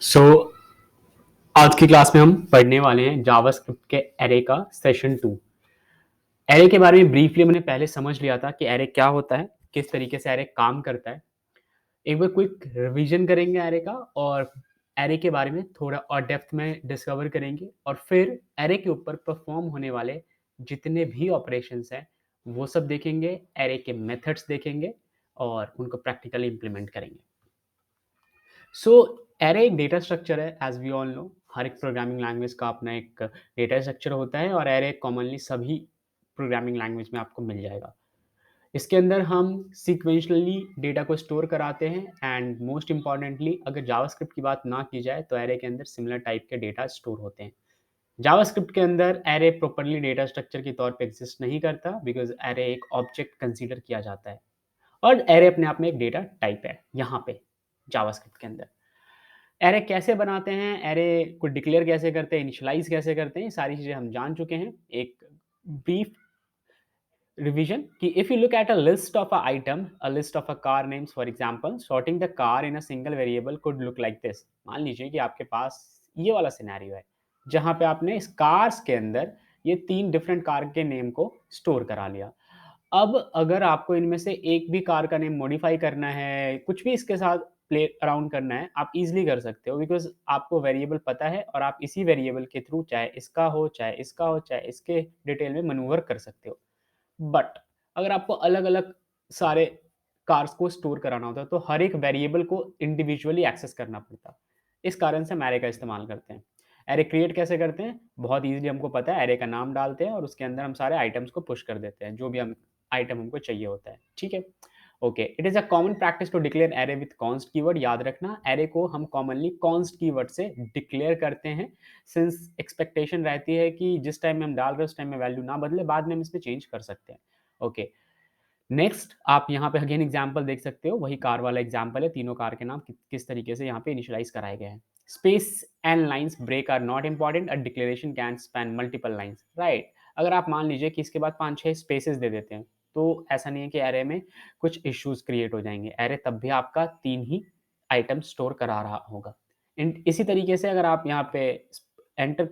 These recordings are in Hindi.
सो आज की क्लास में हम पढ़ने वाले हैं जावास्क्रिप्ट के एरे का सेशन 2। एरे के बारे में ब्रीफली मैंने पहले समझ लिया था कि एरे क्या होता है, किस तरीके से एरे काम करता है। एक बार क्विक रिवीजन करेंगे एरे का और एरे के बारे में थोड़ा और डेप्थ में डिस्कवर करेंगे और फिर एरे के ऊपर परफॉर्म होने वाले जितने भी ऑपरेशंस हैं वो सब देखेंगे, एरे के मेथड्स देखेंगे और उनको प्रैक्टिकली इम्प्लीमेंट करेंगे। सो एरे एक डेटा स्ट्रक्चर है, एज वी ऑल नो। हर एक प्रोग्रामिंग लैंग्वेज का अपना एक डेटा स्ट्रक्चर होता है और एरे कॉमनली सभी प्रोग्रामिंग लैंग्वेज में आपको मिल जाएगा। इसके अंदर हम सीक्वेंशली डेटा को स्टोर कराते हैं एंड मोस्ट इंपॉर्टेंटली अगर जावास्क्रिप्ट की बात ना की जाए तो एरे के अंदर सिमिलर टाइप के डेटा स्टोर होते हैं। जावास्क्रिप्ट के अंदर एरे प्रॉपर्ली डेटा स्ट्रक्चर के तौर पे एग्जिस्ट नहीं करता बिकॉज एरे एक ऑब्जेक्ट कंसीडर किया जाता है और एरे अपने आप में एक डेटा टाइप है यहाँ पे जावास्क्रिप्ट के अंदर। एरे कैसे बनाते हैं, एरे को डिक्लेयर कैसे करते हैं, इनिशियलाइज कैसे करते हैं, ये सारी चीजें हम जान चुके हैं। एक ब्रीफ रिवीजन कि if you look at a list of a item, a list of a car names for example, sorting the car in a single variable could look like this. मान लीजिए कि आपके पास ये वाला सिनेरियो है जहां पे आपने इस कार्स के अंदर ये 3 डिफरेंट कार के नेम को स्टोर करा लिया। अब अगर आपको इनमें से एक भी कार का नेम मॉडिफाई करना है, कुछ भी इसके साथ प्ले अराउंड करना है, आप ईज़िली कर सकते हो बिकॉज़ आपको वेरिएबल पता है और आप इसी वेरिएबल के थ्रू चाहे इसका हो, चाहे इसका हो, चाहे इसके डिटेल में मैनूवर कर सकते हो। बट अगर आपको अलग-अलग सारे कार्स को स्टोर कराना होता है, तो हर एक वेरिएबल को इंडिविजुअली एक्सेस करना पड़ता। इस कारण से हम एरे का इस्तेमाल करते हैं। एरे क्रिएट कैसे करते हैं? बहुत ईज़िली हमको पता है, एरे का नाम डालते हैं और उसके अंदर हम सारे आइटम्स को पुश कर देते हैं, जो भी हम आइटम हमको चाहिए होता है। ठीक है? Okay, it is a common practice to declare array with const keyword. याद रखना, एरे को हम कॉमनली कॉन्स्ट कीवर्ड से डिक्लेयर करते हैं, सिंस एक्सपेक्टेशन रहती है कि जिस टाइम में हम डाल रहे हैं उस टाइम में वैल्यू ना बदले, बाद में हम इसमें चेंज कर सकते हैं। ओके, नेक्स्ट आप यहाँ पे अगेन एग्जांपल देख सकते हो, वही कार वाला एग्जांपल है। तीनों कार के नाम किस तरीके से यहाँ पे इनिशियलाइज कराए गए हैं। Space and lines break are not important, a declaration can span multiple lines, right. अगर आप मान लीजिए कि इसके बाद 5-6 स्पेसेस दे देते हैं तो ऐसा नहीं है कि एरे में कुछ इश्यूज क्रिएट हो जाएंगे, एरे तब भी आपका 3 ही आइटम स्टोर करा रहा होगा। इसी तरीके से अगर आप यहाँ पे एंटर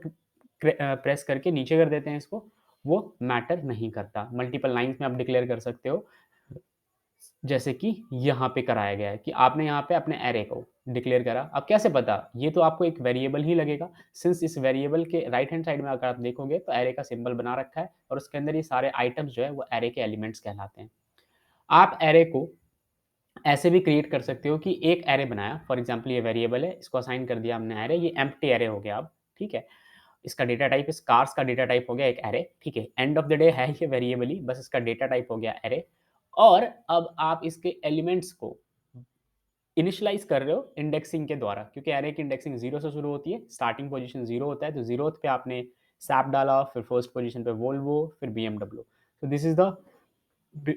प्रेस करके नीचे कर देते हैं इसको, वो मैटर नहीं करता। मल्टीपल लाइन्स में आप डिक्लेयर कर सकते हो, जैसे कि यहाँ पे कराया गया है कि आपने यहाँ पे अपने एरे को डिक्लेयर करा। अब कैसे पता? ये तो आपको एक वेरिएबल ही लगेगा, सिंस इस वेरिएबल के राइट हैंड साइड में अगर आप देखोगे तो एरे का सिंबल बना रखा है और उसके अंदर ये सारे आइटम्स जो है वो एरे के एलिमेंट्स कहलाते हैं। आप एरे को ऐसे भी क्रिएट कर सकते हो कि एक एरे बनाया, फॉर एग्जाम्पल ये वेरिएबल है, इसको असाइन कर दिया हमने एरे, ये एम्प्टी एरे हो गया अब। ठीक है, इसका डेटा टाइप, इस कार्स का डेटा टाइप हो गया एक एरे। ठीक है, एंड ऑफ द डे है ये वेरिएबल ही, बस इसका डेटा टाइप हो गया एरे। और अब आप इसके एलिमेंट्स को इनिशियलाइज कर रहे हो इंडेक्सिंग के द्वारा, क्योंकि एरे की इंडेक्सिंग 0 से शुरू होती है, स्टार्टिंग पोजीशन 0 होता है, तो 0th पे आपने सैप डाला, फिर फर्स्ट पोजीशन पे वोल्वो, फिर बीएमडब्ल्यू। तो this is the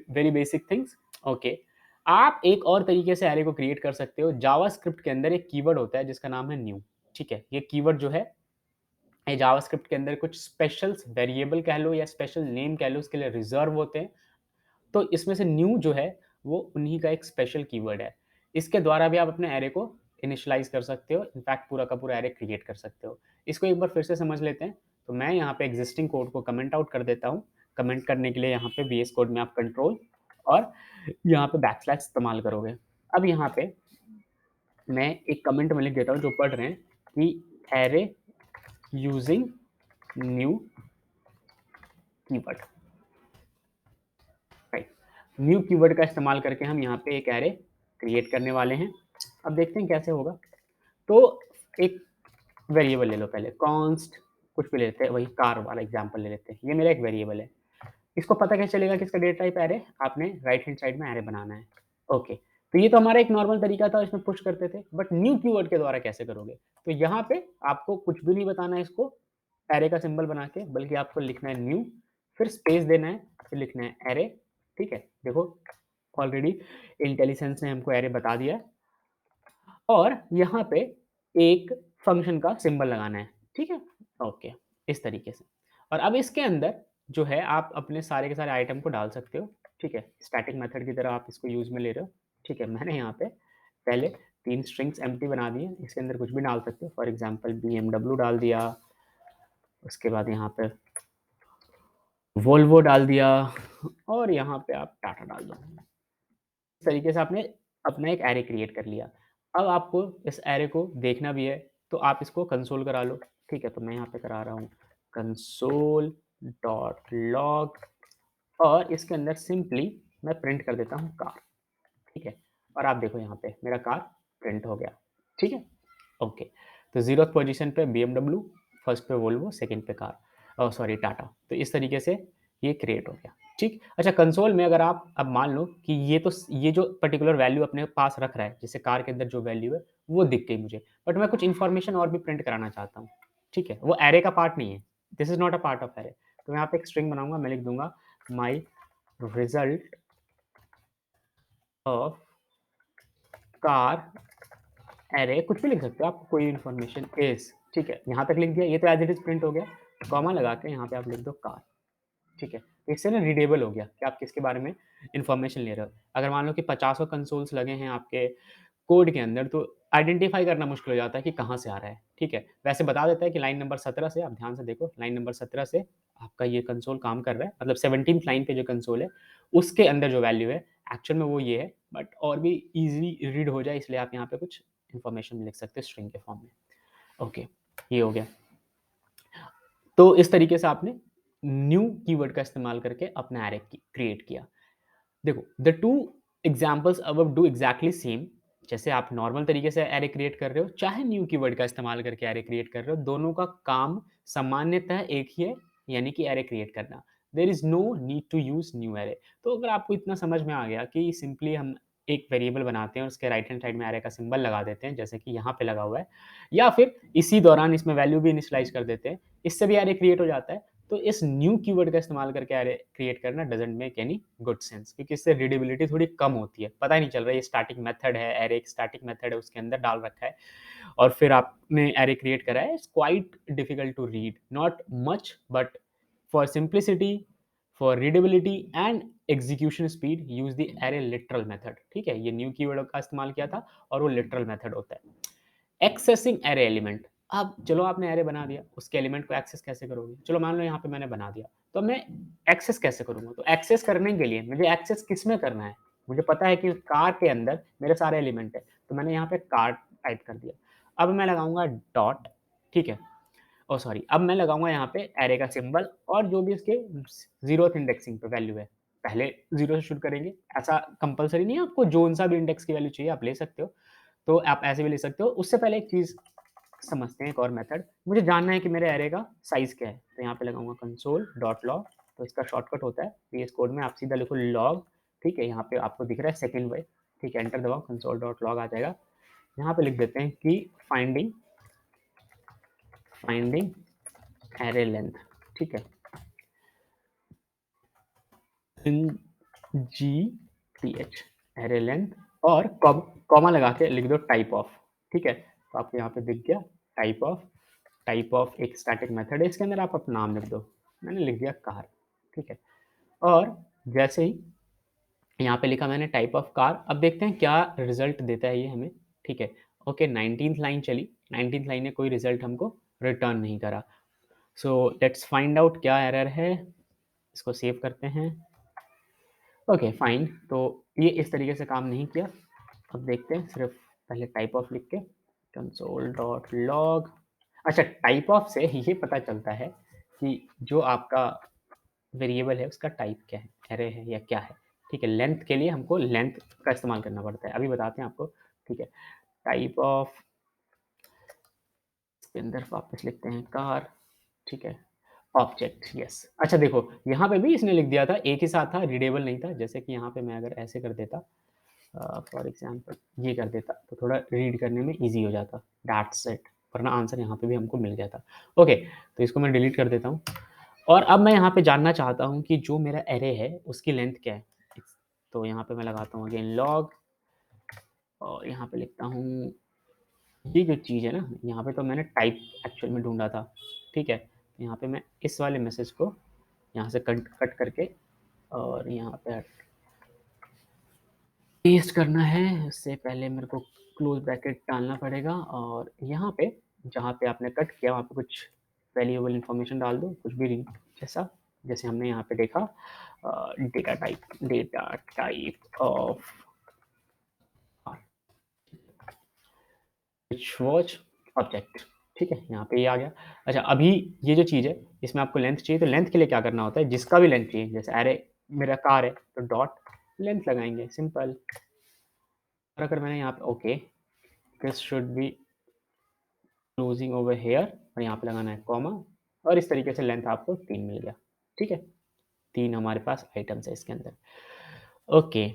very basic things. Okay, आप एक और तरीके से एरे को क्रिएट कर सकते हो। जावास्क्रिप्ट के अंदर एक कीवर्ड होता है जिसका नाम है न्यू। ठीक है, ये कीवर्ड जो है, ये जावास्क्रिप्ट के अंदर कुछ स्पेशल वेरिएबल कह लो या स्पेशल नेम कह लो, उसके लिए रिजर्व होते हैं। तो इसमें से न्यू जो है वो उन्हीं का एक स्पेशल कीवर्ड है। इसके द्वारा भी आप अपने एरे को इनिशियलाइज कर सकते हो, इनफैक्ट पूरा का पूरा एरे क्रिएट कर सकते हो। इसको एक बार फिर से समझ लेते हैं। तो मैं यहाँ पे एग्जिस्टिंग कोड को कमेंट आउट कर देता हूँ। कमेंट करने के लिए यहाँ पे वीएस कोड में आप कंट्रोल और यहाँ पे बैकस्लैश इस्तेमाल करोगे। अब यहाँ पे मैं एक कमेंट में लिख देता हूँ जो पढ़ रहे हैं कि array using new keyword, right. New keyword का इस्तेमाल करके हम यहाँ पे एक एरे क्रिएट करने वाले हैं। अब देखते हैं कैसे होगा। तो एक वेरिएबल ले लो, पहले कॉन्स्ट कुछ भी ले लेते हैं, वही कार वाला एग्जांपल ले लेते हैं। ये मेरा एक वेरिएबल है। इसको पता कैसे चलेगा कि इसका डेटा टाइप एरे? आपने राइट हैंड साइड में एरे बनाना है। ओके, तो ये तो हमारा एक नॉर्मल तरीका था, इसमें पुश करते थे। बट न्यू कीवर्ड के द्वारा कैसे करोगे? तो यहाँ पे आपको कुछ भी नहीं बताना है इसको एरे का सिंबल बना के, बल्कि आपको लिखना है न्यू, फिर स्पेस देना है, फिर लिखना है एरे। ठीक है, देखो ऑलरेडी इंटेलिजेंस ने हमको एरे बता दिया है। और यहाँ पे एक फंक्शन का सिंबल लगाना है। ठीक है, ओके, इस तरीके से। और अब इसके अंदर जो है आप अपने सारे के सारे आइटम को डाल सकते हो। ठीक है, स्टैटिक मेथड की तरह आप इसको यूज में ले रहे हो। ठीक है, मैंने यहाँ पे पहले 3 स्ट्रिंग्स एम्प्टी बना दिए, इसके अंदर कुछ भी डाल सकते हो, फॉर एग्जांपल BMW डाल दिया, उसके बाद यहाँ पे वोल्वो डाल दिया और यहाँ पे आप टाटा डाल दो। इस तरीके से आपने अपना एक एरे क्रिएट कर लिया। अब आपको इस एरे को देखना भी है, तो आप इसको कंसोल करा लो, ठीक है? तो मैं यहाँ पे करा रहा हूँ कंसोल डॉट लॉग और इसके अंदर सिंपली मैं प्रिंट कर देता हूँ कार, ठीक है? और आप देखो यहाँ पे मेरा कार प्रिंट हो गया, ठीक है? ओके, तो 0th पोजीशन पे BMW, फर्स्ट पे वोल्वो, सेकंड पे कार, सॉरी टाटा। तो इस तरीके से ये क्रिएट हो गया, ठीक। अच्छा, कंसोल में अगर आप अब मान लो कि ये जो पर्टिकुलर वैल्यू अपने पास रख रहा है, जैसे कार के अंदर जो वैल्यू है वो दिख गई मुझे, बट मैं कुछ इन्फॉर्मेशन और भी प्रिंट कराना चाहता हूँ, ठीक है? वो एरे का पार्ट नहीं है, this is not a part of array. तो मैं यहाँ पे एक स्ट्रिंग बनाऊंगा, मैं लिख दूंगा माई रिजल्ट ऑफ कार एरे, कुछ भी लिख सकते हो आप, कोई इन्फॉर्मेशन इज, ठीक है? यहाँ तक लिख दिया, ये तो एज इट इज प्रिंट हो गया, कॉमा लगा के यहाँ पे आप लिख दो कार, ठीक है? तो इससे ना रीडेबल हो गया कि आप किसके बारे में इन्फॉर्मेशन ले रहे हो। अगर मान लो कि 50 कंसोल्स लगे हैं आपके कोड के अंदर, तो आइडेंटिफाई करना मुश्किल हो जाता है कि कहाँ से आ रहा है, ठीक है? वैसे बता देता है कि लाइन नंबर 17 से, आप ध्यान से देखो, लाइन नंबर 17 से आपका ये कंसोल काम कर रहा है, मतलब 17th लाइन पे जो कंसोल है, उसके अंदर जो वैल्यू है, एक्चुअल में वो ये है, बट और भी ईज़िली रीड हो जाए इसलिए आप यहाँ पे कुछ इन्फॉर्मेशन लिख सकते हैं स्ट्रिंग के फॉर्म में। ओके, ये हो गया। तो इस तरीके से आपने न्यू कीवर्ड का इस्तेमाल करके अपना एरे क्रिएट किया। देखो, द टू एग्जाम्पल्स अब डू एग्जैक्टली सेम। जैसे आप नॉर्मल तरीके से एरे क्रिएट कर रहे हो, चाहे न्यू कीवर्ड का इस्तेमाल करके एरे क्रिएट कर रहे हो, दोनों का काम सामान्यतः एक ही है, यानी कि एरे क्रिएट करना। There is no need to use new array. तो अगर आपको इतना समझ में आ गया कि सिंपली हम एक वेरिएबल बनाते हैं और उसके राइट हैंड साइड में एरे का सिंबल लगा देते हैं, जैसे कि यहाँ पे लगा हुआ है, या फिर इसी दौरान इसमें वैल्यू भी इनिशियलाइज कर देते हैं, इससे भी एरे क्रिएट हो जाता है। तो इस न्यू कीवर्ड का इस्तेमाल करके एरे क्रिएट करना doesn't make any good sense, क्योंकि इससे रीडेबिलिटी थोड़ी कम होती है, पता ही नहीं चल रहा है ये स्टैटिक मेथड है, एरे एक स्टैटिक मेथड है, उसके अंदर डाल रखा है और फिर आपने एरे क्रिएट करा है। It's quite difficult to read, not much, but for simplicity, for readability and execution speed, use the array literal method, ठीक है? ये न्यू कीवर्ड का इस्तेमाल किया था और वो लिटरल मेथड होता है। Accessing array element. अब चलो आपने एरे बना दिया, उसके एलिमेंट को एक्सेस कैसे करोगे? चलो मान लो यहाँ पे मैंने बना दिया, तो मैं एक्सेस कैसे करूंगा? तो एक्सेस करने के लिए मुझे एक्सेस किस में करना है? मुझे पता है कि कार के अंदर मेरे सारे एलिमेंट है, तो मैंने यहाँ पे कार टाइप कर दिया। अब मैं लगाऊंगा डॉट, ठीक है? ओ सॉरी, अब मैं लगाऊंगा यहाँ पे एरे का सिंबल और जो भी इसके 0th इंडेक्सिंग पे वैल्यू है, पहले 0 से शुरू करेंगे। ऐसा कंपलसरी नहीं है, आपको जोन सा भी इंडेक्स की वैल्यू चाहिए आप ले सकते हो, तो आप ऐसे भी ले सकते हो। उससे पहले एक चीज़ समझते हैं, एक और मेथड। मुझे जानना है कि मेरे एरे का साइज़ क्या है, तो यहाँ पे लगाऊंगा कंसोल डॉट लॉग। तो इसका शॉर्टकट होता है VS कोड में, आप सीधा लिखो लॉग, ठीक है? यहाँ पे आपको दिख रहा है सेकंड वे, ठीक है? एंटर दबाओ, कंसोल डॉट लॉग आ जाएगा। यहाँ पे लिख देते हैं कि फाइंडिंग फाइंडिंग एरे लेंथ, ठीक है? GTH एरे लेंथ, और कॉमा लगा के लिख दो टाइप ऑफ, ठीक है? तो आपको यहाँ पे दिख गया टाइप ऑफ। टाइप ऑफ एक स्टैटिक मेथड है, इसके अंदर आप अपना नाम लिख दो, मैंने लिख दिया कार, ठीक है? और जैसे ही यहाँ पे लिखा मैंने टाइप ऑफ कार, अब देखते हैं क्या रिजल्ट देता है ये हमें, ठीक है? ओके, 19th लाइन चली, 19th लाइन ने कोई रिजल्ट हमको रिटर्न नहीं करा। सो लेट्स फाइंड आउट क्या एरर है, इसको सेव करते हैं। ओके फाइन, तो ये इस तरीके से काम नहीं किया। अब देखते हैं, सिर्फ पहले टाइप ऑफ लिख के कंसोल डॉट लॉग। अच्छा, टाइप ऑफ से ये पता चलता है कि जो आपका वेरिएबल है उसका टाइप क्या है, एरे है या क्या है, ठीक है? लेंथ के लिए हमको लेंथ का इस्तेमाल करना पड़ता है, अभी बताते हैं आपको, ठीक है? टाइप ऑफ, इसके अंदर वापस लिखते हैं कार, ठीक है? Object, yes. अच्छा देखो, यहाँ पे भी इसने लिख दिया था, एक ही साथ था, रीडेबल नहीं था। जैसे कि यहाँ पे मैं अगर ऐसे कर देता, फॉर एग्जांपल ये कर देता, तो थोड़ा रीड करने में इजी हो जाता, दैट्स इट, वरना आंसर यहाँ पे भी हमको मिल गया था। ओके, तो इसको मैं डिलीट कर देता हूँ और अब मैं यहाँ पे जानना चाहता हूँ कि जो मेरा एरे है उसकी लेंथ क्या है। तो यहाँ पे मैं लगाता हूँ अगेन लॉग और यहाँ पे लिखता हूँ ये जो चीज़ है ना, यहाँ पे तो मैंने टाइप एक्चुअल में ढूंढा था, ठीक है? यहाँ पे मैं इस वाले मैसेज को यहाँ से कट कट करके और यहाँ पे पेस्ट करना है, उससे पहले मेरे को क्लोज ब्रैकेट डालना पड़ेगा और यहाँ पे जहाँ पे आपने कट किया वहाँ पे कुछ वैल्यूएबल इंफॉर्मेशन डाल दो, कुछ भी जैसा जैसे हमने यहाँ पे देखा data type of which was object. ठीक है, यहाँ पे ये आ गया। अच्छा, अभी ये जो चीज़ है इसमें आपको लेंथ चाहिए, तो लेंथ के लिए क्या करना होता है, जिसका भी लेंथ चाहिए, जैसे अरे मेरा कार है तो डॉट लेंथ लगाएंगे, सिंपल। और अगर मैंने यहाँ पे okay this should be closing over here और यहाँ पे लगाना है कॉमा, और इस तरीके से लेंथ आपको 3 मिल गया। ठीक है, 3 हमारे पास आइटम्स है इसके अंदर। ओके,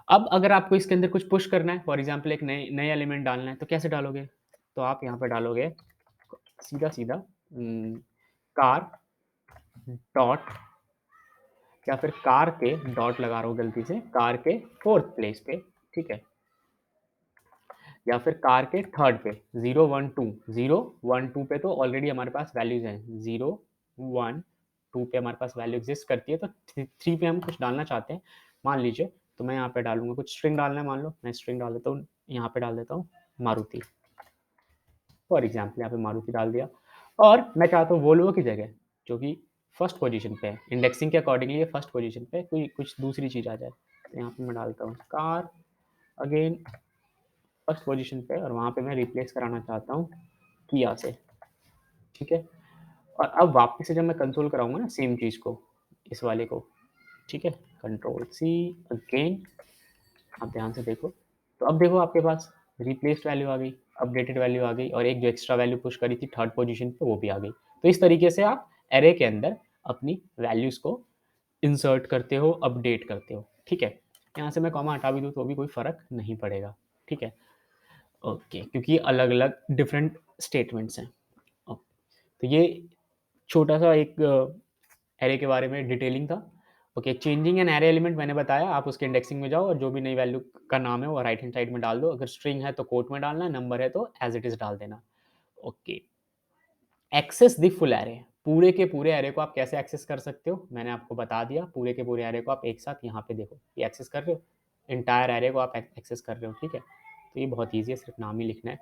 अब अगर आपको इसके अंदर कुछ पुश करना है, फॉर एग्जाम्पल एक नए नए एलिमेंट डालना है, तो कैसे डालोगे, तो आप यहाँ पे डालोगे सीधा सीधा कार डॉट, या फिर कार के डॉट लगा रहा हूँ गलती से, कार के 4th प्लेस पे। ठीक है, या फिर कार के 3rd पे 0 1 2 0 1 2 पे तो ऑलरेडी हमारे पास वैल्यूज हैं, 0 1 2 पे हमारे पास वैल्यू एग्जिस्ट करती है, तो 3 पे हम कुछ डालना चाहते हैं, मान लीजिए, तो मैं यहाँ पे डालूंगा कुछ स्ट्रिंग डालना है, मान लो मैं स्ट्रिंग डाल देता हूँ, यहाँ पे डाल देता हूँ मारुति, फॉर एग्जाम्पल यहाँ पे मारुति डाल दिया, और मैं चाहता हूँ वोल्वो की जगह जो कि फर्स्ट पोजीशन पे है, इंडेक्सिंग के अकॉर्डिंगली ये फर्स्ट पोजीशन पे कोई कुछ दूसरी चीज़ आ जाए, तो यहाँ पे मैं डालता हूँ कार अगेन फर्स्ट पोजीशन पे, और वहाँ पे मैं रिप्लेस कराना चाहता हूँ किया से। ठीक है, और अब वापस से जब मैं कंसोल कराऊंगा ना सेम चीज़ को, इस वाले को, ठीक है, कंट्रोल सी अगेन, आप ध्यान से देखो, तो अब देखो आपके पास रिप्लेस्ड वैल्यू आ गई, अपडेटेड वैल्यू आ गई, और एक जो एक्स्ट्रा वैल्यू पुश करी थी 3rd पोजीशन पे वो भी आ गई। तो इस तरीके से आप एरे के अंदर अपनी वैल्यूज को इंसर्ट करते हो, अपडेट करते हो। ठीक है, यहाँ से मैं कॉमा हटा भी दूँ तो भी कोई फर्क नहीं पड़ेगा। ठीक है, ओके, क्योंकि अलग अलग डिफरेंट स्टेटमेंट्स हैं। तो ये छोटा सा एक एरे के बारे में डिटेलिंग था। Okay, changing an array element मैंने बताया, आप उसके इंडेक्सिंग में जाओ और जो भी नई वैल्यू का नाम है वो राइट हैंड साइड में डाल दो, अगर स्ट्रिंग है तो कोट में डालना, नंबर है तो एज इट इज डाल देना। Okay, access the full array, पूरे के पूरे एरे को आप कैसे एक्सेस कर सकते हो, मैंने आपको बता दिया, पूरे के पूरे एरे को आप एक साथ यहाँ पे देखो ये एक्सेस कर रहे हो, इंटायर एरे को आप एक्सेस कर रहे हो। ठीक है, तो ये बहुत ईजी है, सिर्फ नाम ही लिखना है,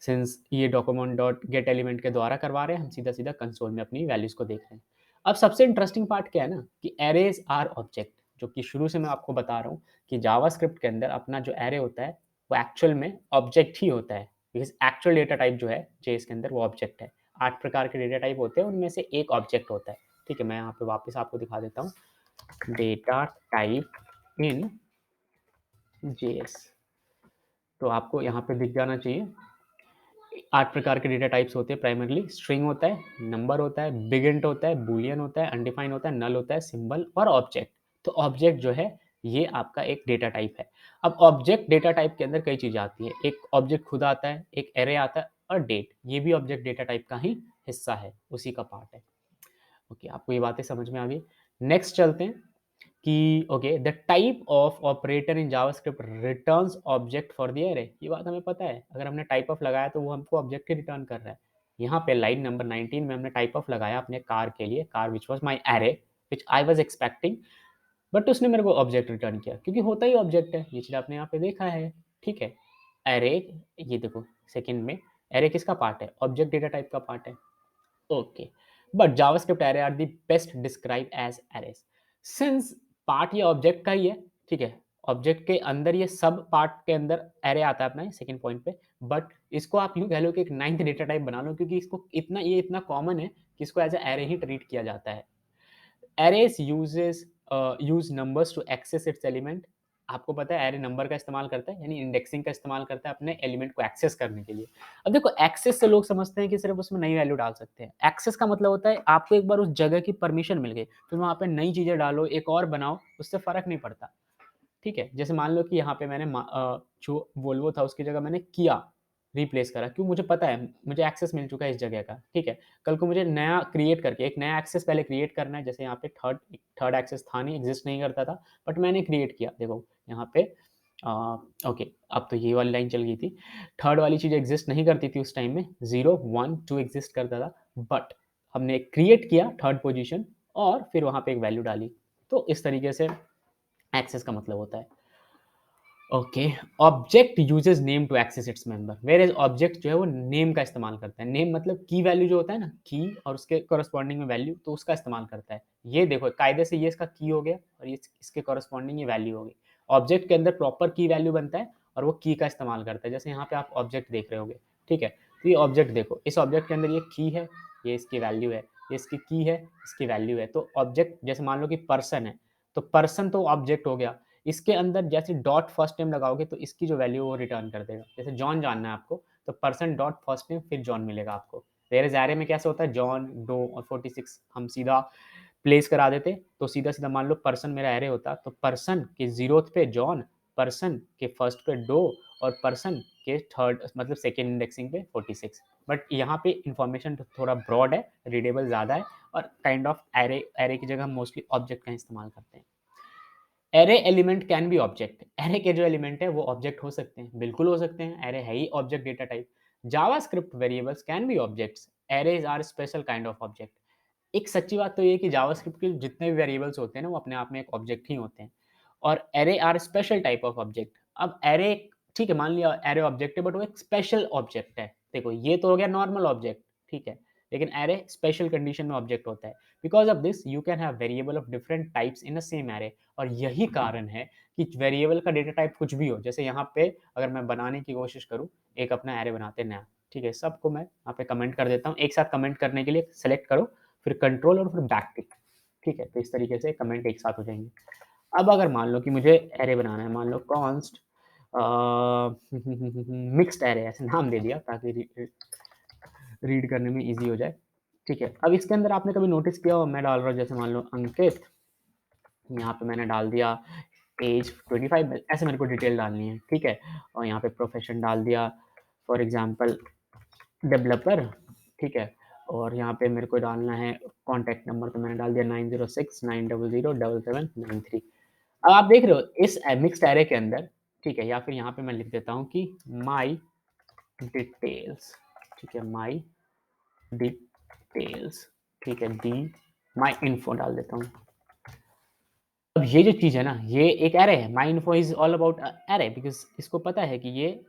सिंस ये डॉक्यूमेंट डॉट गेट एलिमेंट के द्वारा करवा रहे हैं, हम सीधा सीधा कंसोल में अपनी वैल्यूज को देख रहे हैं। अब सबसे इंटरेस्टिंग पार्ट क्या है ना, कि एरेज आर ऑब्जेक्ट, जो कि शुरू से मैं आपको बता रहा हूँ कि जावास्क्रिप्ट के अंदर अपना जो एरे होता है वो एक्चुअल में ऑब्जेक्ट ही होता है, बिकॉज एक्चुअल डेटा टाइप जो है जेएस के अंदर वो ऑब्जेक्ट है। 8 प्रकार के डेटा टाइप होते हैं, उनमें से एक ऑब्जेक्ट होता है। ठीक है, मैं यहाँ पे वापस आपको दिखा देता हूँ, डेटा टाइप इन जेएस, तो आपको यहाँ पे दिख जाना चाहिए। 8 प्रकार के डेटा टाइप्स होते हैं प्राइमरली, स्ट्रिंग होता है, नंबर होता है, बिग इंट होता है, बूलियन होता है, अनडिफाइन होता है, नल होता है, सिंबल और ऑब्जेक्ट। तो ऑब्जेक्ट जो है ये आपका एक डेटा टाइप है। अब ऑब्जेक्ट डेटा टाइप के अंदर कई चीजें आती है, एक ऑब्जेक्ट खुद आता है, एक एरे आता है, और डेट, ये भी ऑब्जेक्ट डेटा टाइप का ही हिस्सा है, उसी का पार्ट है। ओके, आपको ये बातें समझ में आ गई। नेक्स्ट चलते हैं कि okay, the type of operator in JavaScript returns object for the array, ये बात हमें पता है, अगर हमने टाइप ऑफ लगाया तो वो हमको ऑब्जेक्ट ही रिटर्न कर रहा है। यहाँ पे लाइन नंबर 19 में हमने टाइप ऑफ लगाया अपने कार के लिए, car which was my array which I was expecting, but उसने मेरे को ऑब्जेक्ट रिटर्न किया, क्योंकि होता ही ऑब्जेक्ट है, ये चीज आपने यहाँ पे देखा है। ठीक है, एरे, ये देखो सेकंड में, एरे किसका पार्ट है, ऑब्जेक्ट डेटा टाइप का पार्ट है। Okay, but JavaScript array are the best described as arrays. Since part ये ऑब्जेक्ट का ही है, ठीक है, ऑब्जेक्ट के अंदर ये सब पार्ट के अंदर एरे आता है अपना सेकंड पॉइंट पे, बट इसको आप यूं कह लो कि एक 9th डेटा टाइप बना लो, क्योंकि इसको इतना कॉमन है कि इसको एज एरे ही ट्रीट किया जाता है। arrays uses use numbers to access its element, आपको पता है एरे नंबर का इस्तेमाल करता है, यानी इंडेक्सिंग का इस्तेमाल करता है अपने एलिमेंट को एक्सेस करने के लिए। अब देखो, एक्सेस से लोग समझते हैं कि सिर्फ उसमें नई वैल्यू डाल सकते हैं, एक्सेस का मतलब होता है आपको एक बार उस जगह की परमिशन मिल गई, फिर वहाँ पे नई चीज़ें डालो, एक और बनाओ, उससे फ़र्क नहीं पड़ता। ठीक है, जैसे मान लो कि यहाँ पे मैंने जो वोल्वो था उसकी जगह मैंने किया रिप्लेस करा, क्यों, मुझे पता है मुझे एक्सेस मिल चुका है इस जगह का। ठीक है, कल को मुझे नया क्रिएट करके एक नया एक्सेस पहले क्रिएट करना है, जैसे यहाँ पे थर्ड एक्सेस था नहीं, एग्जिस्ट नहीं करता था, बट मैंने क्रिएट किया, देखो यहाँ पे ओके, अब तो ये वाली लाइन चल गई थी, थर्ड वाली चीज़ एग्जिस्ट नहीं करती थी उस टाइम में, 0 1 2 एग्जिस्ट करता था, बट हमने क्रिएट किया थर्ड पोजीशन और फिर वहाँ पे एक वैल्यू डाली, तो इस तरीके से एक्सेस का मतलब होता है। Okay, object uses name to access its member, whereas object जो है वो नेम का इस्तेमाल करता है। नेम मतलब की वैल्यू जो होता है ना, की और उसके कॉरस्पॉन्डिंग में वैल्यू, तो उसका इस्तेमाल करता है। ये देखो कायदे से ये इसका की हो गया और ये इसके कॉरस्पॉन्डिंग ये वैल्यू हो गई। ऑब्जेक्ट के अंदर प्रॉपर की वैल्यू बनता है और वो की का इस्तेमाल करता है। जैसे यहाँ पे आप ऑब्जेक्ट देख रहे होगे, ठीक है, तो ये ऑब्जेक्ट देखो, इस ऑब्जेक्ट के अंदर ये की है, ये इसकी वैल्यू है, ये इसकी की है, इसकी वैल्यू है। तो ऑब्जेक्ट जैसे मान लो कि पर्सन है, तो पर्सन तो ऑब्जेक्ट हो गया। इसके अंदर जैसे डॉट फर्स्ट नेम लगाओगे तो इसकी जो वैल्यू है वो रिटर्न कर देगा। जैसे जॉन जानना है आपको, तो पर्सन डॉट फर्स्ट नेम फिर जॉन मिलेगा आपको। वेयरएज़ एरे में कैसे होता है, जॉन, डो और 46 हम सीधा प्लेस करा देते, तो सीधा-सीधा मान लो पर्सन मेरा एरे होता, तो पर्सन के 0th पे जॉन, पर्सन के फर्स्ट पे डो और पर्सन के थर्ड मतलब सेकंड इंडेक्सिंग पे 46। बट यहाँ पे इन्फॉर्मेशन थोड़ा ब्रॉड है, रीडेबल ज़्यादा है और काइंड ऑफ एरे एरे की जगह हम मोस्टली ऑब्जेक्ट का इस्तेमाल करते हैं। Array element can be object, array के जो एलिमेंट है वो ऑब्जेक्ट हो सकते हैं, बिल्कुल हो सकते हैं, एरे है ही object data type. JavaScript variables can be objects, arrays are special kind of object. एक सच्ची बात तो ये है कि जावास्क्रिप्ट के जितने भी वेरिएबल्स होते हैं ना वो अपने आप में एक ऑब्जेक्ट ही होते हैं और array are special type of object. अब एरे, ठीक है, मान लिया एरे ऑब्जेक्ट है बट वो एक स्पेशल ऑब्जेक्ट है। देखो ये तो हो गया नॉर्मल ऑब्जेक्ट, ठीक है, लेकिन एरे स्पेशल कंडीशन में ऑब्जेक्ट होता है। Because of this you can have variable of different types in a same array. और यही कारण है कि वेरिएबल का डेटा टाइप कुछ भी हो, जैसे यहाँ पे अगर मैं बनाने की कोशिश करूँ, एक अपना एरे बनाते हैं नया, ठीक है, सबको मैं यहाँ पे कमेंट कर देता हूँ। एक साथ कमेंट करने के लिए सेलेक्ट करो, फिर कंट्रोल और फिर बैक टिक, ठीक है, तो इस तरीके से कमेंट एक साथ हो जाएंगे। अब अगर मान लो कि मुझे एरे बनाना है, मान लो कॉन्स्ट मिक्स्ड एरे, ऐसे नाम दे दिया ताकि रीड करने में इजी हो जाए, ठीक है। अब इसके अंदर आपने कभी नोटिस किया हो, मैं डाल रहा हूँ जैसे मान लो अंकित, यहाँ पे मैंने डाल दिया एज 25, ऐसे मेरे को डिटेल डालनी है, ठीक है, और यहाँ पे प्रोफेशन डाल दिया फॉर एग्जांपल डेवलपर, ठीक है, और यहाँ पे मेरे को डालना है कॉन्टैक्ट नंबर, तो मैंने डाल दिया 9069007793। अब आप देख रहे हो इस मिक्स्ड एरे के अंदर, ठीक है, या फिर यहाँ पे मैं लिख देता हूँ कि माई डिटेल्स, ठीक है, माई डिटेल्स, ठीक है, डी माई इन्फो डाल देता हूँ। अब ये जो चीज़ है ना, ये एक एरे है। My info is all about array, because इसको पता है कि ये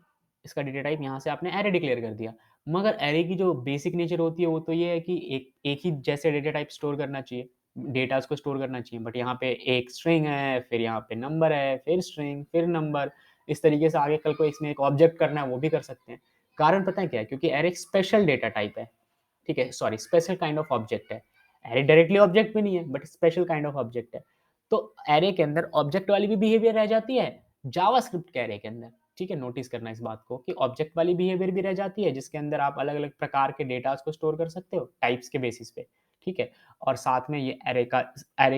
इसका डेटा टाइप यहाँ से आपने एरे डिक्लेयर कर दिया। मगर एरे की जो बेसिक नेचर होती है वो तो ये है कि एक एक ही जैसे डेटा टाइप स्टोर करना चाहिए, डेटाज़ को स्टोर करना चाहिए। बट यहाँ पे एक स्ट्रिंग है, फिर यहाँ पे नंबर है, फिर स्ट्रिंग, फिर नंबर, इस तरीके से आगे कल को इसमें एक ऑब्जेक्ट करना है वो भी कर सकते हैं। कारण पता है क्या है? क्योंकि एरे एक स्पेशल डेटा टाइप है। ठीक है, sorry, special kind of object है। एरे डायरेक्टली ऑब्जेक्ट भी नहीं है but special kind of object है। तो एरे के अंदर ऑब्जेक्ट वाली भी बिहेवियर रह जाती है जावास्क्रिप्ट के एरे के अंदर। ठीक है, नोटिस करना इस बात को कि ऑब्जेक्ट वाली बिहेवियर भी रह जाती है जिसके अंदर आप अलग अलग प्रकार के डेटास को स्टोर कर सकते हो टाइप्स के बेसिस पे। ठीक है, और साथ में ये एरे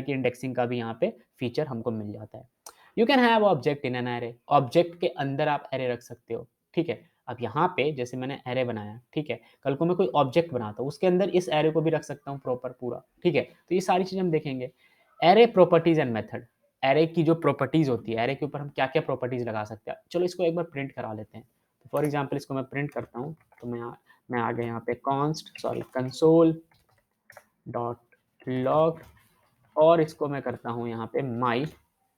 की इंडेक्सिंग का भी यहाँ पे फीचर हमको मिल जाता है। You can have object in an array, object के अंदर आप एरे रख सकते हो। ठीक है, अब यहाँ पे जैसे मैंने एरे बनाया, ठीक है, कल को मैं कोई ऑब्जेक्ट बनाता हूँ उसके अंदर इस एरे को भी रख सकता हूँ प्रॉपर पूरा। ठीक है, तो ये सारी चीजें हम देखेंगे। Array properties and method, array की जो प्रॉपर्टीज होती है, एरे के ऊपर हम क्या क्या प्रॉपर्टीज लगा सकते हैं, चलो इसको एक बार प्रिंट करा लेते हैं। तो फॉर एग्जाम्पल इसको मैं प्रिंट करता हूँ, तो मैं आ गया यहाँ पे const sorry console dot log और इसको मैं करता हूँ यहाँ पे माई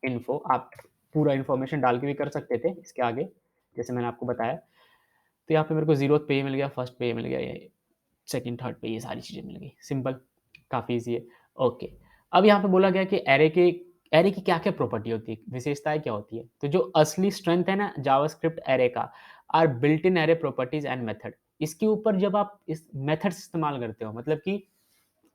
इन्फो। आप पूरा इन्फॉर्मेशन डाल के भी कर सकते थे इसके आगे, जैसे मैंने आपको बताया। तो यहाँ पे मेरे को जीरोथ पे ये मिल गया, फर्स्ट पे ये मिल गया, ये सेकंड थर्ड पे ये सारी चीज़ें मिल गई, सिंपल, काफ़ी ईज़ी है। ओके, अब यहाँ पे बोला गया कि एरे की क्या-क्या प्रॉपर्टी होती है, विशेषताएँ क्या होती है? तो जो असली स्ट्रेंथ है ना जावास्क्रिप्ट एरे का, are built in array properties and method. इसके ऊपर जब आप इस मेथड्स इस्तेमाल करते हो, मतलब कि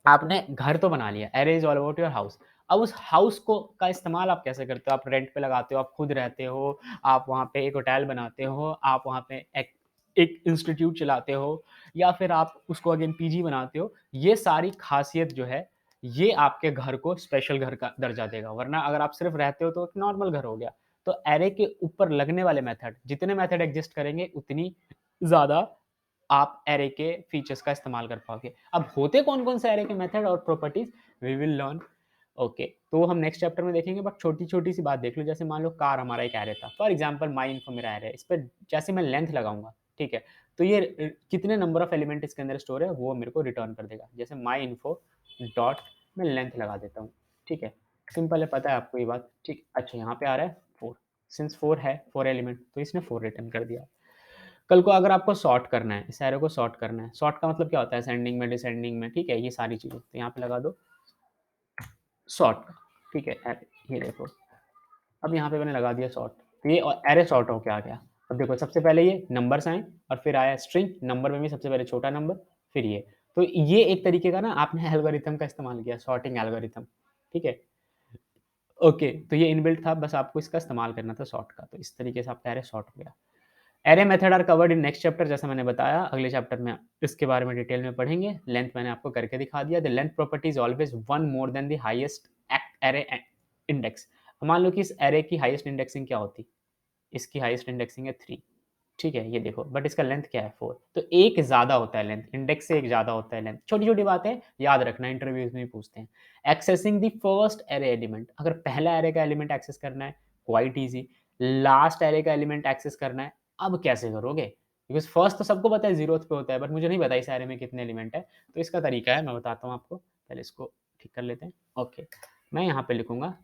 आपने घर तो बना लिया, array is all about your house. अब उस हाउस को का इस्तेमाल आप कैसे करते हो? आप रेंट पे लगाते हो, आप खुद रहते हो, आप वहाँ पे एक होटल बनाते हो, आप वहाँ पे एक एक इंस्टीट्यूट चलाते हो या फिर आप उसको अगेन पीजी बनाते हो। ये सारी ख़ासियत जो है, ये आपके घर को स्पेशल घर का दर्जा देगा, वरना अगर आप सिर्फ़ रहते हो तो एक नॉर्मल घर हो गया। तो एरे के ऊपर लगने वाले मेथड, जितने मेथड एक्जिस्ट करेंगे, उतनी ज़्यादा आप एरे के फीचर्स का इस्तेमाल कर पाओगे। अब होते कौन-कौन से एरे के मेथड और properties, we will learn. Okay, तो हम नेक्स्ट चैप्टर में देखेंगे, बट छोटी-छोटी सी बात देख लो, जैसे मान लो कार हमारा एक एरे था। फॉर एग्जांपल माय इन्फो मेरा एरे है। इस पे जैसे मैं लेंथ लगाऊँगा, ठीक है? तो ये कितने नंबर ऑफ एलिमेंट इसके अंदर स्टोर है वो मेरे को रिटर्न कर देगा। जैसे माय इन्फो डॉट मैं लेंथ लगा देता हूँ, ठीक है? सिंपल है, पता है आपको ये बात, ठीक? अच्छा यहाँ पे आ रहा है 4। सिंस 4 है 4 एलिमेंट, तो इसने 4 रिटर्न कर दिया। कल को अगर आपको सॉर्ट करना है, इस एरो को सॉर्ट करना है, सॉर्ट का मतलब क्या होता है, असेंडिंग में, डिसेंडिंग में, ठीक है, ये सारी चीज़ें, तो यहाँ पे लगा दो सॉर्ट, ठीक है, ये देखो, अब यहाँ पे मैंने लगा दिया सॉर्ट, तो ये एरे सॉर्ट होके आ गया। अब देखो सबसे पहले ये नंबर्स आए और फिर आया स्ट्रिंग, नंबर में भी सबसे पहले छोटा नंबर, फिर ये। तो ये एक तरीके का ना आपने एल्गोरिथम का इस्तेमाल किया, सॉर्टिंग एल्गोरिथम, ठीक है। ओके, तो ये इनबिल्ट था, बस आपको इसका इस्तेमाल करना था सॉर्ट का, तो इस तरीके से आपका एरे सॉर्ट हो गया। Array method are covered in next chapter, जैसा मैंने बताया, अगले चैप्टर में इसके बारे में डिटेल में पढ़ेंगे। लेंथ मैंने आपको करके दिखा दिया। The length property is always one more than the highest array index. मान लो कि इस एरे की हाईएस्ट इंडेक्सिंग क्या होती, इसकी हाईएस्ट इंडेक्सिंग है 3, ठीक है, ये देखो, बट इसका लेंथ क्या है 4, तो एक ज़्यादा होता है लेंथ, इंडेक्स से एक ज़्यादा होता है लेंथ। छोटी-छोटी बातें याद रखना, इंटरव्यूज़ में भी पूछते हैं। Accessing the first array element, अगर पहला एरे का एलिमेंट एक्सेस करना है, क्वाइट ईज़ी। लास्ट एरे का एलिमेंट एक्सेस करना है, अब कैसे करोगे? बिकॉज़ फर्स्ट तो सबको पता है 0th पे होता है, बट मुझे नहीं पता इस एरे में कितने एलिमेंट है, तो इसका तरीका है, मैं बताता हूँ आपको। पहले इसको ठीक कर लेते हैं। ओके, मैं यहाँ पे लिखूँगा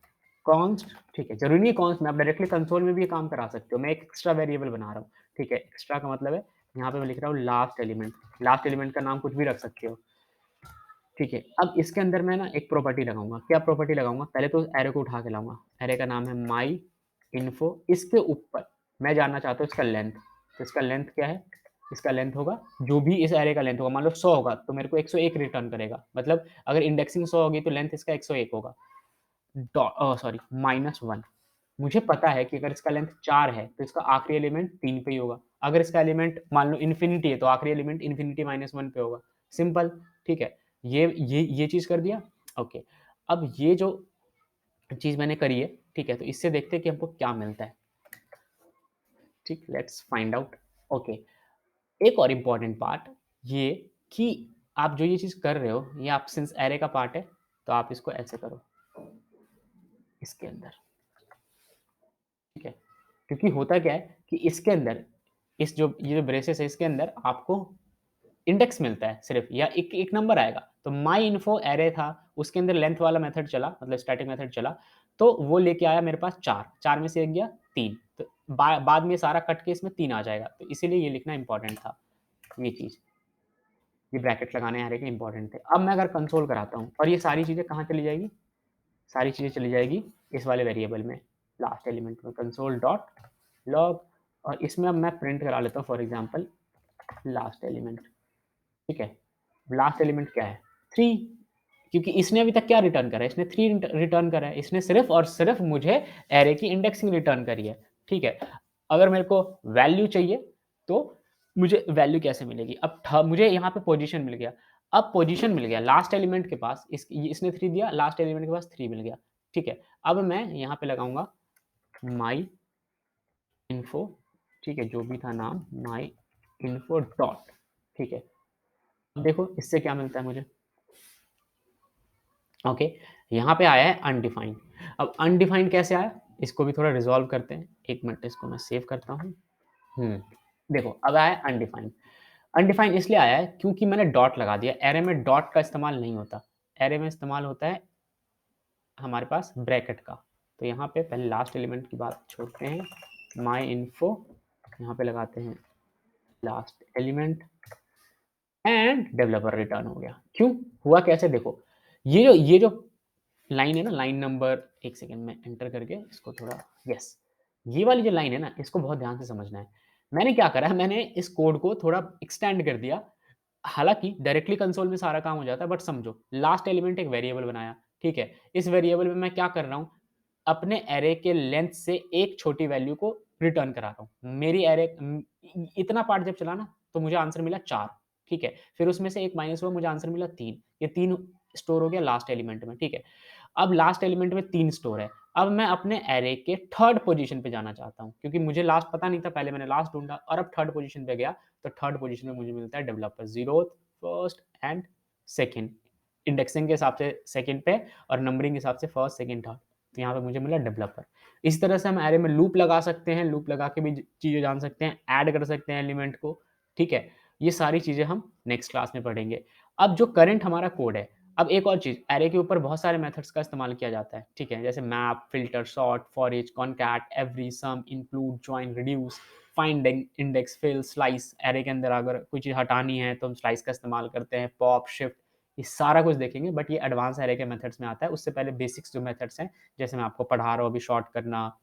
कॉन्स्ट, ठीक है, ज़रूरी नहीं है कॉन्स्ट में, आप डायरेक्टली कंसोल में भी ये काम करा सकते हो। मैं एक एक्स्ट्रा वेरिएबल बना रहा हूँ, ठीक है, एक्स्ट्रा का मतलब है यहाँ पे मैं लिख रहा हूँ लास्ट एलिमेंट, लास्ट एलिमेंट का नाम कुछ भी रख सकते हो, ठीक है। अब इसके अंदर मैं ना एक प्रॉपर्टी लगाऊंगा, क्या प्रॉपर्टी लगाऊंगा, पहले तो एरे को उठा के लाऊंगा, एरे का नाम है माई इन्फो, इसके ऊपर मैं जानना चाहता हूँ इसका लेंथ, तो इसका लेंथ क्या है, इसका लेंथ होगा जो भी इस एरे का लेंथ होगा, मान लो 100 होगा तो मेरे को 101 रिटर्न करेगा, मतलब अगर इंडेक्सिंग 100 होगी तो लेंथ इसका 101 होगा, सॉरी -1। मुझे पता है कि अगर इसका लेंथ 4 है तो इसका आखिरी एलिमेंट 3 पे ही होगा। अगर इसका एलिमेंट मान लो इन्फिनिटी है तो आखिरी एलिमेंट इन्फिनिटी -1 पे होगा। सिंपल, ठीक है। ये चीज़ कर दिया। ओके। अब ये जो चीज़ मैंने करी है, ठीक है, तो इससे देखते हैं कि हमको क्या मिलता है। ठीक, लेट्स फाइंड आउट। ओके, एक और इम्पोर्टेंट पार्ट ये कि आप जो ये चीज़ कर रहे हो, ये आप सिंस एरे का पार्ट है, तो आप इसको ऐसे करो, इसके अंदर, ठीक है। क्योंकि होता क्या है कि इसके अंदर इस जो ये जो ब्रेसेस है इसके अंदर आपको इंडेक्स मिलता है सिर्फ, या एक एक नंबर आएगा। तो माई इन्फो एरे था, उसके अंदर लेंथ वाला मेथड चला, मतलब स्टैटिक मेथड चला, तो वो लेके आया मेरे पास 4, 4 में से एक गया 3, तो बाद में सारा कट के इसमें 3 आ जाएगा, तो इसीलिए ये लिखना इंपॉर्टेंट था, ये चीज़, ये ब्रैकेट लगाने एरे के इंपॉर्टेंट थे। अब मैं अगर कंसोल कराता हूँ और ये सारी चीज़ें कहाँ चली जाएगी, सारी चीज़ें चली जाएगी इस वाले वेरिएबल में, लास्ट एलिमेंट में, कंसोल डॉट लॉग, और इसमें अब मैं प्रिंट करा लेता हूँ फॉर एग्जांपल लास्ट एलिमेंट, ठीक है। लास्ट एलिमेंट क्या है 3, क्योंकि इसने अभी तक क्या रिटर्न करा है, इसने 3 रिटर्न करा है, इसने सिर्फ और सिर्फ मुझे एरे की इंडेक्सिंग रिटर्न करी है, ठीक है। अगर मेरे को वैल्यू चाहिए तो मुझे वैल्यू कैसे मिलेगी, अब मुझे यहाँ पे पोजीशन मिल गया, अब पोजीशन मिल गया लास्ट एलिमेंट के पास, इसने 3 दिया, लास्ट एलिमेंट के पास 3 मिल गया, ठीक है। अब मैं यहाँ पे लगाऊंगा माई इन्फो, ठीक है, जो भी था नाम माई इन्फो डॉट, ठीक है। अब देखो इससे क्या मिलता है मुझे, ओके, यहाँ पे आया है अनडिफाइंड। अब अनडिफाइंड कैसे आया, इसको भी थोड़ा रिजॉल्व करते हैं, एक मिनट, इसको मैं सेव करता हूँ। देखो अब आया है अनडिफाइंड। अनडिफाइंड इसलिए आया है क्योंकि मैंने डॉट लगा दिया, एरे में डॉट का इस्तेमाल नहीं होता, एरे में इस्तेमाल होता है हमारे पास ब्रैकेट का। तो यहाँ पे पहले लास्ट एलिमेंट की बात छोड़ते हैं, माई इन्फो, यहाँ पे लगाते हैं last element end developer return हो गया। क्यों हुआ, कैसे, देखो ये जो लाइन है ना, लाइन नंबर, एक सेकेंड में एंटर करके इसको थोड़ा, यस, ये वाली जो लाइन है ना, इसको बहुत ध्यान से समझना है। मैंने क्या करा है, मैंने इस कोड को थोड़ा एक्सटेंड कर दिया, हालांकि डायरेक्टली कंसोल में सारा काम हो जाता है, बट समझो लास्ट एलिमेंट एक वेरिएबल बनाया, ठीक है। इस वेरिएबल में मैं क्या कर रहा हूँ, अपने एरे के लेंथ से एक छोटी वैल्यू को रिटर्न करा रहा हूँ। मेरी एरे इतना पार्ट जब चला ना, तो मुझे आंसर मिला 4, ठीक है। फिर उसमें से एक माइनस हुआ, मुझे आंसर मिला 3, ये 3 स्टोर हो गया लास्ट एलिमेंट में, ठीक है। अब लास्ट एलिमेंट में 3 स्टोर है। अब मैं अपने एरे के थर्ड पोजीशन पे जाना चाहता हूँ, क्योंकि मुझे लास्ट पता नहीं था, पहले मैंने लास्ट ढूँढा और अब थर्ड पोजीशन पे गया, तो थर्ड पोजीशन में मुझे मिलता है developer, 0th, 1st and 2nd, indexing के हिसाब से 2nd पे और नंबरिंग के हिसाब से 1st, 2nd, 3rd, तो यहाँ पे मुझे मिला डेवलपर। इस तरह से हम एरे में लूप लगा सकते हैं, लूप लगा के भी चीज़ें जान सकते हैं, ऐड कर सकते हैं एलिमेंट को, ठीक है। ये सारी चीज़ें हम नेक्स्ट क्लास में पढ़ेंगे। अब जो करंट हमारा कोड है, अब एक और चीज़, एरे के ऊपर बहुत सारे मेथड्स का इस्तेमाल किया जाता है, ठीक है? जैसे map, filter, sort, for each, concat, every, some, include, join, reduce, find, index, fill, slice. Array के अंदर अगर कोई चीज़ हटानी है तो हम स्लाइस का इस्तेमाल करते हैं, पॉप, शिफ्ट, ये सारा कुछ देखेंगे, बट ये एडवांस एरे के मेथड्स में आता है। उससे पहले बेसिक्स जो मेथड्स हैं, जैसे मैं आपको पढ़ा रहा हूँ अभी, सॉर्ट करना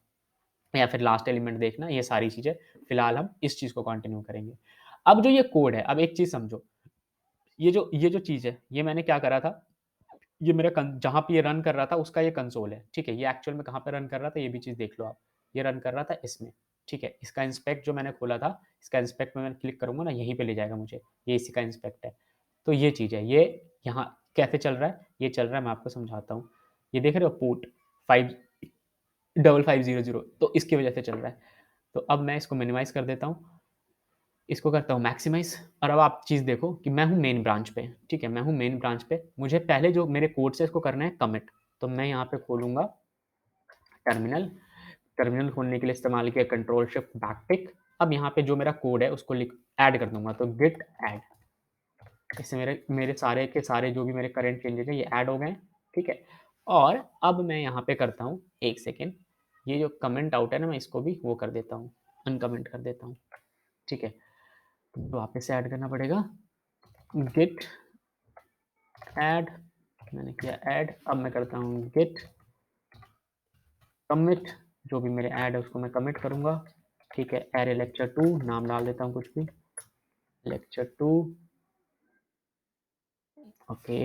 या फिर लास्ट एलिमेंट देखना, ये सारी चीज़ें फिलहाल हम इस चीज़ को कंटिन्यू करेंगे। अब जो ये कोड है, अब एक चीज़ समझो, ये जो चीज़ है, ये मैंने क्या करा था, ये मेरा जहाँ पे ये रन कर रहा था उसका ये कंसोल है, ठीक है? ये एक्चुअल में कहाँ पे रन कर रहा था ये भी चीज़ देख लो आप। ये रन कर रहा था इसमें, ठीक है? इसका इंस्पेक्ट जो मैंने खोला था, इसका इंस्पेक्ट में मैं क्लिक करूँगा ना, यहीं पे ले जाएगा मुझे, ये इसी का इंस्पेक्ट है। तो ये चीज़ है, ये यहाँ कैसे चल रहा है? ये चल रहा है, मैं आपको समझाता हूँ। ये देख रहे हो पोर्ट 55500, तो इसकी वजह से चल रहा है। तो अब मैं इसको मिनिमाइज़ कर देता हूँ, इसको करता हूँ मैक्सिमाइज़, और अब आप चीज़ देखो कि मैं हूँ मेन ब्रांच पे, ठीक है? मैं हूँ मेन ब्रांच पे, मुझे पहले जो मेरे कोड से इसको करना है कमिट, तो मैं यहाँ पे खोलूँगा टर्मिनल, टर्मिनल खोलने के लिए इस्तेमाल किया कंट्रोल शिफ्ट बैकटिक। अब यहाँ पे जो मेरा कोड है उसको लिख ऐड कर दूँगा, तो गिट ऐड, इससे मेरे मेरे सारे के सारे जो भी मेरे करंट चेंजेज़ हैं ये ऐड हो गए, ठीक है? और अब मैं यहाँ पे करता हूँ 1 सेकंड, ये जो कमेंट आउट है ना, मैं इसको भी वो कर देता हूँ, अनकमेंट कर देता हूँ, ठीक है? तो वापस से ऐड करना पड़ेगा, गिट ऐड, मैंने किया ऐड, अब मैं करता हूँ गिट कमिट, जो भी मेरे ऐड है उसको मैं कमिट करूँगा, ठीक है? एरे लेक्चर 2 नाम डाल देता हूँ कुछ भी, लेक्चर 2, ओके,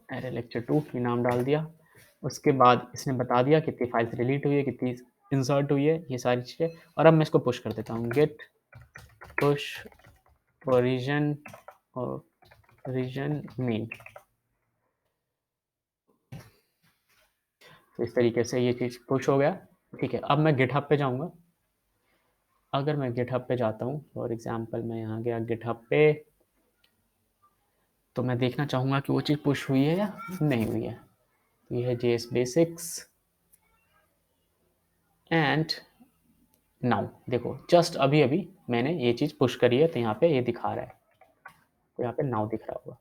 एरे लेक्चर 2 ये नाम डाल दिया। उसके बाद इसने बता दिया कितनी फाइल्स डिलीट हुई है, कितनी इंसर्ट हुई है, ये सारी चीज़ें, और अब मैं इसको पुश कर देता हूँ, git push origin origin main. तो इस तरीके से ये चीज़ पुश हो गया, ठीक है? अब मैं गिटहब पे जाऊँगा, अगर मैं गिटहब पे जाता हूँ, फॉर एग्ज़ाम्पल मैं यहाँ गया गिटहब पे, तो मैं देखना चाहूँगा कि वो चीज़ पुश हुई है या नहीं हुई है। तो ये है जेएस बेसिक्स एंड नाउ देखो, जस्ट अभी-अभी मैंने ये चीज़ पुश करी है, तो यहाँ पे ये दिखा रहा है, तो यहाँ पे नाउ दिख रहा होगा,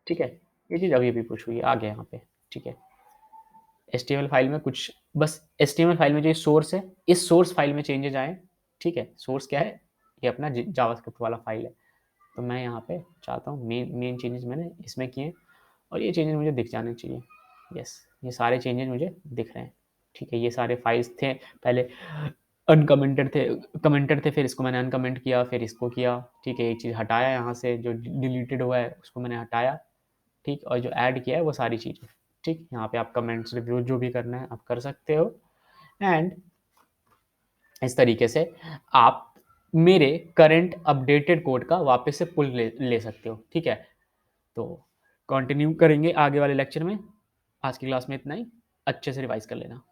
ठीक है? ये चीज़ अभी-अभी पुश हुई है, आ गया यहाँ पे, ठीक है? एचटीएमएल फाइल में कुछ बस एचटीएमएल फाइल में जो सोर्स है, इस सोर्स फाइल में चेंजेज आए, ठीक है? सोर्स क्या है? ये अपना जावास्क्रिप्ट वाला फाइल है। तो मैं यहाँ पे चाहता हूँ मेन मेन चेंजेस मैंने इसमें किए, और ये चेंजेस मुझे दिख जाने चाहिए। यस, ये सारे चेंजेस मुझे दिख रहे हैं, ठीक है? ये सारे फाइल्स थे पहले कमेंटेड थे, फिर इसको मैंने अनकमेंट किया, फिर इसको किया, ठीक है? एक चीज़ हटाया यहाँ से, जो डिलीटेड हुआ है उसको मैंने हटाया, ठीक? और जो ऐड किया है वो सारी चीज़ें, ठीक? यहाँ पे आप कमेंट्स, रिव्यू जो भी करना है आप कर सकते हो, एंड इस तरीके से आप मेरे करंट अपडेटेड कोड का वापस से पुल ले सकते हो, ठीक है? तो कंटिन्यू करेंगे आगे वाले लेक्चर में। आज की क्लास में इतना ही, अच्छे से रिवाइज़ कर लेना।